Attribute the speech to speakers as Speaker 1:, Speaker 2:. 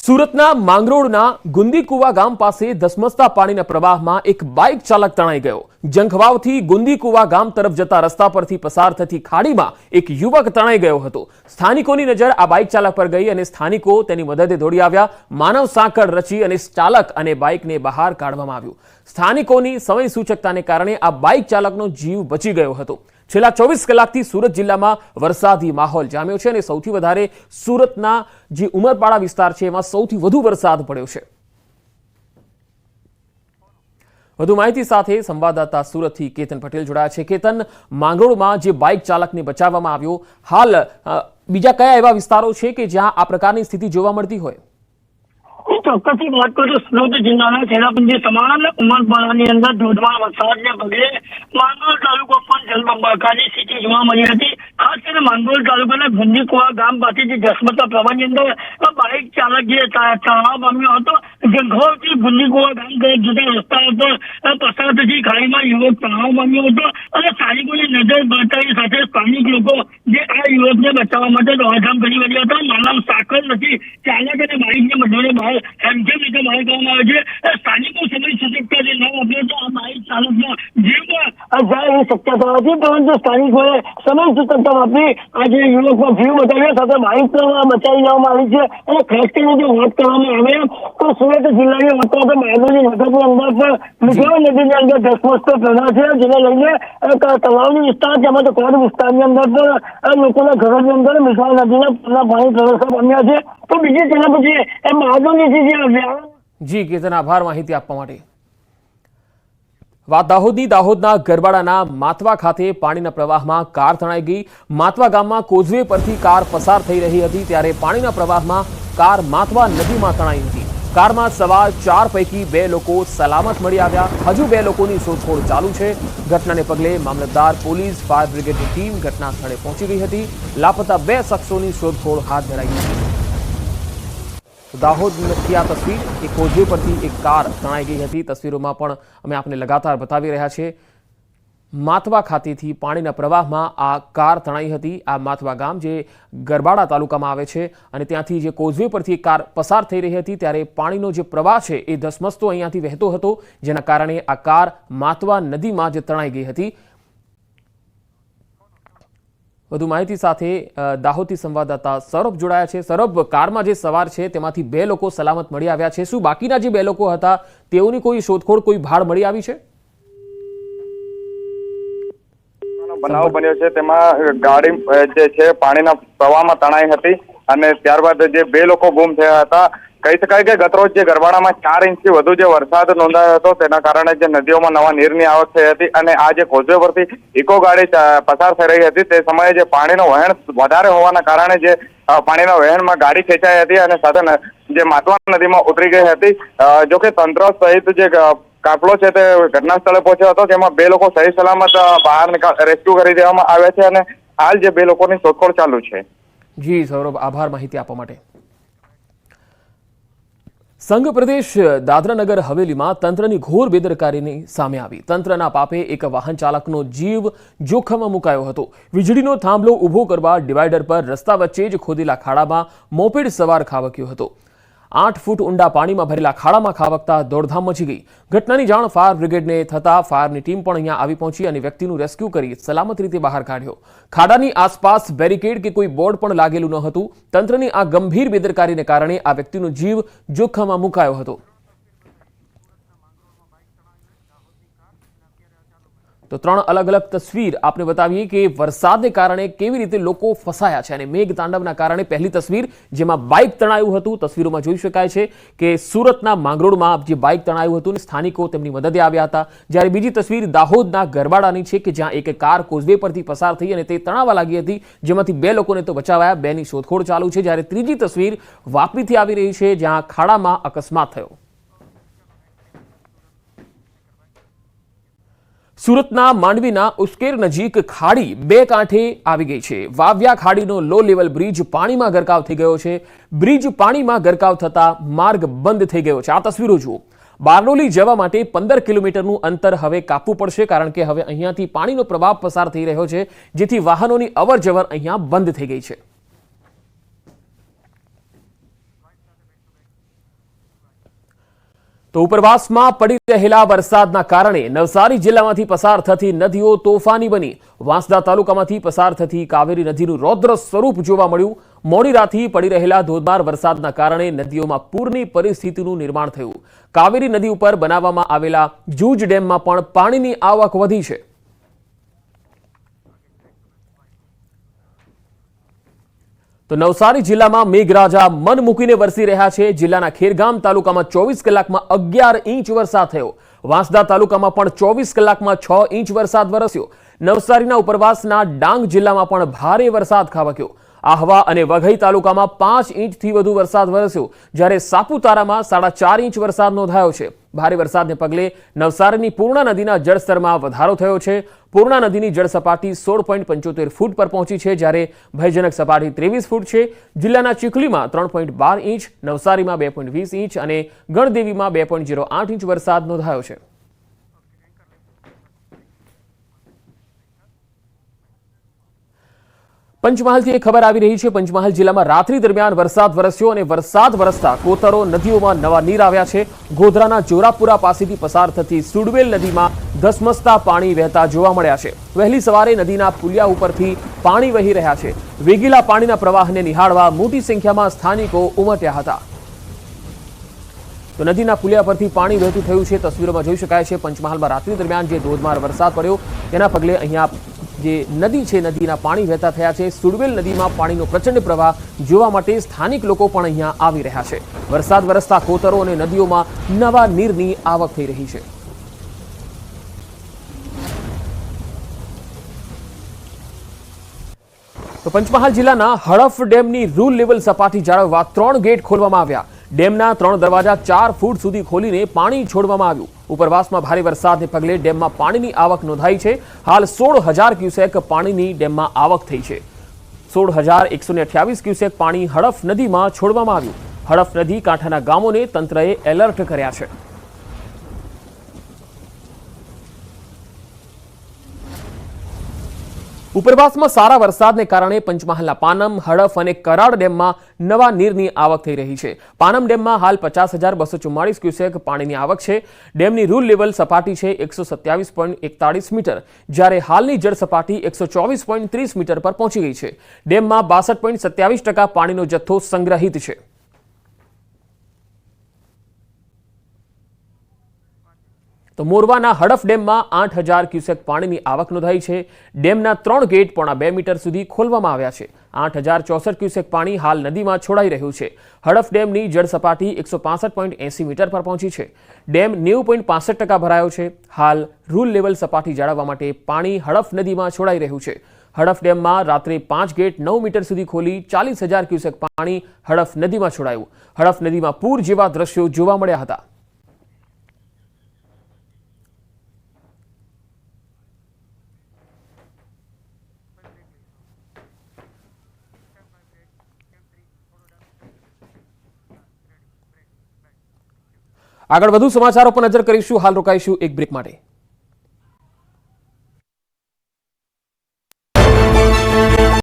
Speaker 1: સુરતના માંગરોળના ગુંદીકુવા ગામ પાસે ધસમસતા પાણીના પ્રવાહમાં એક બાઇક ચાલક તણાઈ ગયો। જંખવાવથી ગુંદીકુવા ગામ તરફ જતા રસ્તા પરથી પસાર થતી ખાડીમાં એક યુવક તણાઈ ગયો હતો। સ્થાનિકોની નજર આ બાઇક ચાલક પર ગઈ અને સ્થાનિકો તેની મદદે દોડી આવ્યા। માનવ સાંકળ રચી અને ચાલક અને બાઇકને બહાર કાઢવામાં આવ્યું। સ્થાનિકોની સમય સૂચકતાને કારણે આ બાઇક ચાલકનો જીવ બચી ગયો હતો। છેલ્લા 24 કલાકથી સુરત જિલ્લામાં વરસાદી માહોલ જામ્યો છે અને સૌથી વધારે સુરતના જે ઉમરપાડા વિસ્તાર છે એમાં સૌથી વધુ વરસાદ પડ્યો છે। વધુ માહિતી સાથે સંવાદદાતા સુરતથી કેતન પટેલ જોડાયા છે। કેતન, માંગરોળમાં જે બાઇક ચાલકને બચાવવામાં આવ્યો, હાલ બીજા કયા એવા વિસ્તારો છે કે જ્યાં આ પ્રકારની સ્થિતિ જોવા મળતી હોય?
Speaker 2: ચોક્કસથી વાત કરું તો સુરત જિલ્લાના છેલ્લા તમામ ઉમરપાડાની અંદર ધોધમાર વરસાદને પગલે માંગરોળ તાલુકો પણ જળબંબાકારની સ્થિતિ જોવા મળી હતી। ખાસ કરીને માંગરોળ તાલુકાના ગુંદીકુવા ગામ પાસે જે ધસમસતા પ્રવાહની અંદર બાઇક ચાલક જે તણાવ પામ્યો હતો। જંખવાવથી ગુંદીકુવા ગામ તરફ જતા રસ્તા ઉપર પસાર થતી ખાડીમાં યુવક તણાવ પામ્યો હતો અને સ્થાનિકોની નજર બતાવી સાથે સ્થાનિક લોકો જે આ યુવકને બચાવવા માટે દોડધામ કરી રહ્યા હતા। માનવ સાંકળ નથી, ચાલક અને બાઇકને બંનેને બહાર હેમખેમ રીતે બહાર કાઢવામાં આવે છે। સ્થાનિકો સમય સૂચકતા જે ન આપે તો આ બાઇક ચાલકનો જીવ જાય એવી શક્યતા હતી, પરંતુ સ્થાનિકોએ સમય સૂચકતા આપી આજે યુવકનો જીવ બચાવ્યો સાથે બાઇક બચાવી લેવામાં આવી છે। અને ખાસ કરીને જો વાત કરવામાં આવે તો સુરત જિલ્લાની વાત તો માંગરોળની નગરની અંદર પણ મીઠોળા નદીની અંદર ધસમસતો પ્રવાહ છે, જેને લઈને તળાવની વિસ્તાર તેમજ કોડ વિસ્તારની અંદર પણ લોકોના ઘરોની અંદર મીઠોળા નદીના પાણી પ્રવેશવા પામ્યા છે। તો બીજી તેના પછી એમ આગળની
Speaker 1: જી કેતન, આભાર માહિતી આપવા માટે। વાત દાહોદના ગરબાડાના માતવા ખાતે પાણીના પ્રવાહમાં કાર તણાઈ ગઈ। માતવા ગામમાં કોઝવે પરથી કાર પસાર થઈ રહી હતી ત્યારે પાણીના પ્રવાહમાં કાર માતવા નદીમાં તણાઈ હતી। કારમાં સવાર 4 પૈકી 2 લોકો સલામત મળી આવ્યા। હજુ 2 લોકોની શોધખોળ ચાલુ છે। ઘટનાને પગલે મામલતદાર, પોલીસ, ફાયર બ્રિગેડની ટીમ ઘટના સ્થળે પહોંચી ગઈ હતી। લાપતા 2 શખ્સોની શોધખોળ હાથ ધરાઈ હતી। દાહોદની આ તસવીર, એક કોઝવે પરથી એક કાર તણાઈ ગઈ હતી। તસવીરોમાં પણ અમે આપને લગાતાર બતાવી રહ્યા છીએ। માતવા ખાતેથી પાણીના પ્રવાહમાં આ કાર તણાઈ હતી। આ માતવા ગામ જે ગરબાડા તાલુકામાં આવે છે અને ત્યાંથી જે કોઝવે પરથી કાર પસાર થઈ રહી હતી ત્યારે પાણીનો જે પ્રવાહ છે એ ધસમસતો અહીંયાથી વહેતો હતો, જેના કારણે આ કાર માતવા નદીમાં જે તણાઈ ગઈ હતી। વધુ માહિતી સાથે દાહોદથી સંવાદદાતા સૌરભ જોડાયા છે। સૌરભ, કારમાં જે સવાર છે તેમાંથી 2 લોકો સલામત મળી આવ્યા છે। શું બાકીના જે 2 લોકો હતા તેઓની કોઈ શોધખોળ, કોઈ ભાળ મળી આવી છે?
Speaker 3: બનાવ બન્યો છે તેમાં ગાડી જે છે પાણીના પ્રવાહમાં તણાઈ હતી અને ત્યારબાદ જે 2 લોકો ગુમ થયા હતા। કહી શકાય કે ગતરોજ જે ગરબાડામાં 4 ઇંચથી વધુ જે વરસાદ નોંધાયો હતો તેના કારણે જે નદીઓમાં નવા નીરની આવક થઈ હતી અને આ જે કોઝવે પરથી ઇકો ગાડી પસાર થઈ રહી હતી તે સમયે જે પાણીનો વહેણ વધારે હોવાના કારણે જે પાણીના વહેણમાં ગાડી ખેંચાઈ હતી અને સાથે જે માતવા નદીમાં ઉતરી ગઈ હતી। જોકે તંત્ર સહિત જે કાફલો છે તે ઘટના સ્થળે પહોંચ્યો હતો, જેમાં 2 લોકો સહી સલામત બહાર રેસ્ક્યુ કરી દેવામાં આવ્યા છે અને હાલ જે 2 લોકોની શોધખોળ ચાલુ છે।
Speaker 1: જી સૌરભ, આભાર માહિતી આપવા માટે। સંઘ પ્રદેશ દાદરાનગર હવેલીમાં તંત્રની ઘોર બેદરકારીની સામે આવી। તંત્રના પાપે એક વાહન ચાલકનો જીવ જોખમમાં મુકાયો હતો। વીજળીનો થાંભલો ઊભો કરવા ડિવાઈડર પર રસ્તા વચ્ચે જ ખોદેલા ખાડામાં મોપેડ સવાર ખાબક્યો હતો। 8 ફૂટ ઊંડા પાણીમાં ભરેલા ખાડામાં ખાબકતા દોડધામ મચી ગઈ। ઘટનાની જાણ ફાયર બ્રિગેડને થતા ફાયરની ટીમ પણ અહીંયા આવી પહોંચી અને વ્યક્તિનું રેસ્ક્યુ કરી સલામત રીતે બહાર કાઢ્યો। ખાડાની આસપાસ બેરિકેડ કે કોઈ બોર્ડ પણ લાગેલું ન હતું। તંત્રની આ ગંભીર બેદરકારીને કારણે આ વ્યક્તિનો જીવ જોખમમાં મુકાયો હતો। તો 3 અલગ અલગ તસવીર આપને બતાવીએ કે વરસાદને કારણે કેવી રીતે લોકો ફસાયા છે અને મેઘ તાંડવના કારણે પહેલી તસવીર જેમાં બાઇક તણાયું હતું, તસવીરોમાં જોઈ શકાય છે કે સુરતના માંગરોળમાં જે બાઇક તણાયું હતું અને સ્થાનિકો તેમની મદદે આવ્યા હતા। જ્યારે બીજી તસવીર દાહોદના ગરબાડાની છે કે જ્યાં એક કાર કોઝવે પરથી પસાર થઈ અને તે તણાવા લાગી હતી, જેમાંથી 2 લોકોને તો બચાવાયા, 2ની શોધખોળ ચાલુ છે। જ્યારે ત્રીજી તસવીર વાપીથી આવી રહી છે જ્યાં ખાડામાં અકસ્માત થયો। સુરતના માંડવીના ઉસ્કેર નજીક ખાડી 2 કાંઠે આવી ગઈ છે। વાવ્યા ખાડીનો લો લેવલ બ્રિજ પાણીમાં ગરકાવ થઈ ગયો છે। બ્રિજ પાણીમાં ગરકાવ થતા માર્ગ બંધ થઈ ગયો છે। આ તસવીરો જુઓ। બારડોલી જવા માટે 15 કિલોમીટરનું અંતર હવે કાપવું પડશે, કારણ કે હવે અહીંયાથી પાણીનો પ્રવાહ પસાર થઈ રહ્યો છે, જેથી વાહનોની અવરજવર અહીંયા બંધ થઈ ગઈ છે। તો ઉપરવાસમાં પડી રહેલા વરસાદના કારણે નવસારી જિલ્લામાંથી પસાર થતી નદીઓ તોફાની બની. વાંસદા તાલુકામાંથી પસાર થતી કાવેરી નદીનું રૌદ્ર સ્વરૂપ જોવા મળ્યું. મોડી રાતથી પડી રહેલા ધોધમાર વરસાદના કારણે નદીઓમાં પૂરની પરિસ્થિતિનું નિર્માણ થયું. કાવેરી નદી ઉપર બનાવવામાં આવેલા જૂજ ડેમમાં પણ પાણીની આવક વધી છે. તો નવસારી જિલ્લામાં મેઘરાજા મન મૂકીને વરસી રહ્યા છે. જિલ્લાના ખેરગામ તાલુકામાં 24 કલાકમાં 11 ઇંચ વરસાદ થયો. વાંસદા તાલુકામાં પણ 24 કલાકમાં 6 ઇંચ વરસાદ વરસ્યો. નવસારીના ઉપરવાસના ડાંગ જિલ્લામાં પણ ભારે વરસાદ ખાબક્યો. આહવા અને વઘઈ તાલુકામાં 5 ઇંચથી વધુ વરસાદ વરસ્યો, જ્યારે સાપુતારામાં 4.5 ઇંચ વરસાદ નોંધાયો છે. ભારે વરસાદને પગલે નવસારીની પૂર્ણા નદીના જળસ્તરમાં વધારો થયો છે. પૂર્ણા નદીની જળ સપાટી 16.75 ફૂટ પર પહોંચી છે, જ્યારે ભયજનક સપાટી 23 ફૂટ છે. જિલ્લાના ચીખલીમાં 3.12 ઇંચ, નવસારીમાં 2.20 ઇંચ અને ગણદેવીમાં 2.08 ઇંચ વરસાદ નોંધાયો છે. પંચમહાલથી એક ખબર આવી રહી છે. પંચમહાલ જિલ્લામાં રાત્રિ દરમિયાન વરસાદ વરસ્યો અને વરસાદ વરસતા કોતરો નદીઓમાં નવા નીર આવ્યા છે. ગોધરાના જોરાપુરા પાસેથી પસાર થતી સુડવેલ નદીમાં ધસમસતા પાણી વહેતા જોવા મળ્યા છે. વહેલી સવારે નદીના પુલિયા ઉપરથી પાણી વહી રહ્યા છે. વેગીલા પાણીના પ્રવાહને નિહાળવા મોટી સંખ્યામાં સ્થાનિકો ઉમટ્યા હતા. તો નદીના પુલિયા પરથી પાણી વહેતું થયું છે. તસવીરોમાં જોઈ શકાય છે. પંચમહાલમાં રાત્રિ દરમિયાન જે ધોધમાર વરસાદ પડ્યો તેના પગલે અહીંયા જે નદી છે નદીના પાણી વહેતા થયા છે. સુડવેલ નદીમાં પાણીનો પ્રચંડ પ્રવાહ જોવા માટે સ્થાનિક લોકો પણ અહીંયા આવી રહ્યા છે. વરસાદ વરસતા કોતરો અને નદીઓમાં નવા નીરની આવક થઈ રહી છે. તો પંચમહાલ જિલ્લાના હડફ ડેમની રૂલ લેવલ સપાટી જાળવવા 3 ગેટ ખોલવામાં આવ્યા. ડેમના 3 દરવાજા 4 ફૂટ સુધી ખોલીને પાણી છોડવામાં આવ્યું. ઉપરવાસમાં ભારે વરસાદને પગલે ડેમમાં પાણીની આવક નોંધાઈ છે. હાલ 16,000 ક્યુસેક પાણીની ડેમમાં આવક થઈ છે. 16,128 ક્યુસેક પાણી હડફ નદીમાં છોડવામાં આવ્યું. હડફ નદી કાંઠાના ગામોને તંત્રએ એલર્ટ કર્યા છે. ઉપરવાસમાં સારા વરસાદને કારણે પંચમહાલના પાનમ, હડફ અને કરાડ ડેમમાં નવા નીરની આવક થઈ રહી છે. પાનમ ડેમમાં હાલ 50,244 ક્યુસેક પાણીની આવક છે. ડેમની રૂલ લેવલ સપાટી છે 127.41 મીટર, જ્યારે હાલની જળ સપાટી 124.30 મીટર પર પહોંચી ગઈ છે. ડેમમાં 62.27% પાણીનો જથ્થો સંગ્રહિત છે. તો મોરવાના હડફ ડેમમાં 8,000 ક્યુસેક પાણીની આવક નોંધાઈ છે. ડેમના 3 ગેટ 1.5 મીટર સુધી ખોલવામાં આવ્યા છે. 8,064 ક્યુસેક પાણી હાલ નદીમાં છોડાઈ રહ્યું છે. હડફ ડેમની જળ સપાટી 165.80 મીટર પર પહોંચી છે. ડેમ 90.65% ભરાયો છે. હાલ રૂલ લેવલ સપાટી જાળવવા માટે પાણી હડફ નદીમાં છોડાઈ રહ્યું છે. હડફ ડેમમાં રાત્રે 5 ગેટ 9 મીટર સુધી ખોલી 40,000 ક્યુસેક પાણી હડફ નદીમાં છોડાયું. હડફ નદીમાં પૂર જેવા દ્રશ્યો જોવા મળ્યા હતા. આગળ વધુ સમાચારો પર નજર કરીશું. હાલ રોકાઈશું એક બ્રેક માટે.